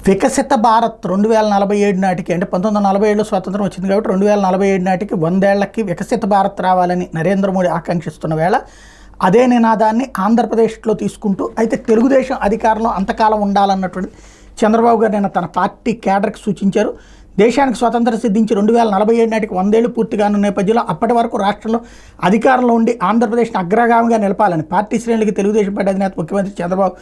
వికసిత భారత్ 2047 నాటికి, అంటే 1947లో స్వాతంత్రం వచ్చింది కాబట్టి 2047 నాటికి 100 ఏళ్లకి వికసిత భారత్ రావాలని నరేంద్ర మోడీ ఆకాంక్షిస్తున్న వేళ అదే నినాదాన్ని ఆంధ్రప్రదేశ్లో తీసుకుంటూ, అయితే తెలుగుదేశం అధికారంలో అంతకాలం ఉండాలన్నటువంటి చంద్రబాబు గారు నిన్న తన పార్టీ కేడర్కి సూచించారు. దేశానికి స్వతంత్రం సిద్ధించి 2047 నాటికి 100 ఏళ్లు పూర్తిగానున్న నేపథ్యంలో అప్పటి వరకు రాష్ట్రంలో అధికారంలో ఉండి ఆంధ్రప్రదేశ్ని అగ్రగామిగా నిలపాలని పార్టీ శ్రేణులకి తెలుగుదేశం పార్టీ అధినేత ముఖ్యమంత్రి చంద్రబాబు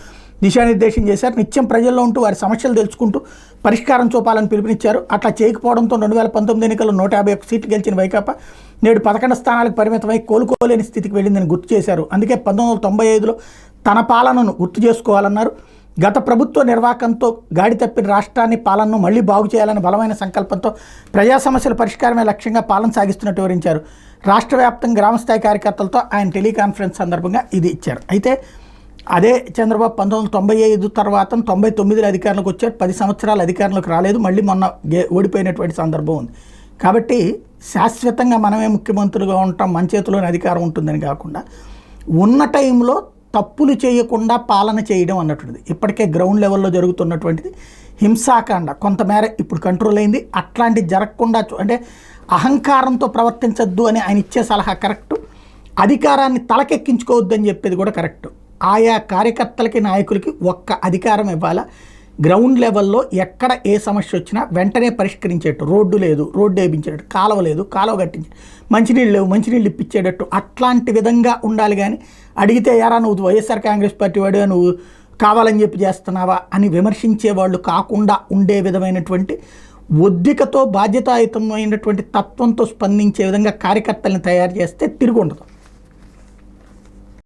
దిశానిర్దేశం చేశారు. నిత్యం ప్రజల్లో ఉంటూ వారి సమస్యలు తెలుసుకుంటూ పరిష్కారం చూపాలని పిలుపునిచ్చారు. అట్లా చేయకపోవడంతో 2019 ఎన్నికల్లో 151 సీట్లు గెలిచిన వైకాపా నేడు 11 స్థానాలకు పరిమితమై కోలుకోలేని స్థితికి వెళ్ళిందని గుర్తు చేశారు. అందుకే 1995లో తన పాలనను గుర్తు చేసుకోవాలన్నారు. గత ప్రభుత్వ నిర్వాహకంతో గాడి తప్పిన రాష్ట్రాన్ని పాలనను మళ్లీ బాగు చేయాలని బలమైన సంకల్పంతో ప్రజా సమస్యల పరిష్కారమే లక్ష్యంగా పాలన సాగిస్తున్నట్టు వివరించారు. రాష్ట్ర వ్యాప్తంగా గ్రామస్థాయి కార్యకర్తలతో ఆయన టెలికాన్ఫరెన్స్ సందర్భంగా ఇది ఇచ్చారు. అయితే అదే చంద్రబాబు 1995 తర్వాత 99లో అధికారంలోకి వచ్చారు. 10 సంవత్సరాలు అధికారంలోకి రాలేదు. మళ్ళీ మొన్న ఓడిపోయినటువంటి సందర్భం ఉంది. కాబట్టి శాశ్వతంగా మనమే ముఖ్యమంత్రులుగా ఉంటాం, మన చేతిలోని అధికారం ఉంటుందని కాకుండా ఉన్న టైంలో తప్పులు చేయకుండా పాలన చేయడం అన్నటువంటిది ఇప్పటికే గ్రౌండ్ లెవెల్లో జరుగుతున్నటువంటిది. హింసాకాండ కొంతమేర ఇప్పుడు కంట్రోల్ అయింది. అట్లాంటిది జరగకుండా అంటే అహంకారంతో ప్రవర్తించద్దు అని ఆయన ఇచ్చే సలహా కరెక్టు. అధికారాన్ని తలకెక్కించుకోవద్దని చెప్పేది కూడా కరెక్టు. ఆయా కార్యకర్తలకి నాయకులకి ఒక్క అధికారం ఇవ్వాలా, గ్రౌండ్ లెవెల్లో ఎక్కడ ఏ సమస్య వచ్చినా వెంటనే పరిష్కరించేట్టు, రోడ్డు లేదు రోడ్డు వేయించేటట్టు, కాలువ లేదు కాలువ కట్టించేటట్టు, మంచినీళ్ళు లేవు మంచినీళ్ళు ఇప్పించేటట్టు, అట్లాంటి విధంగా ఉండాలి. కానీ అడిగితే యారా నువ్వు వైఎస్ఆర్ కాంగ్రెస్ పార్టీ వాడు, నువ్వు కావాలని చెప్పి చేస్తున్నావా అని విమర్శించే వాళ్ళు కాకుండా ఉండే విధమైనటువంటి ఒద్దికతో బాధ్యతాయుతమైనటువంటి తత్వంతో స్పందించే విధంగా కార్యకర్తల్ని తయారు చేస్తే తిరిగి ఉండదు.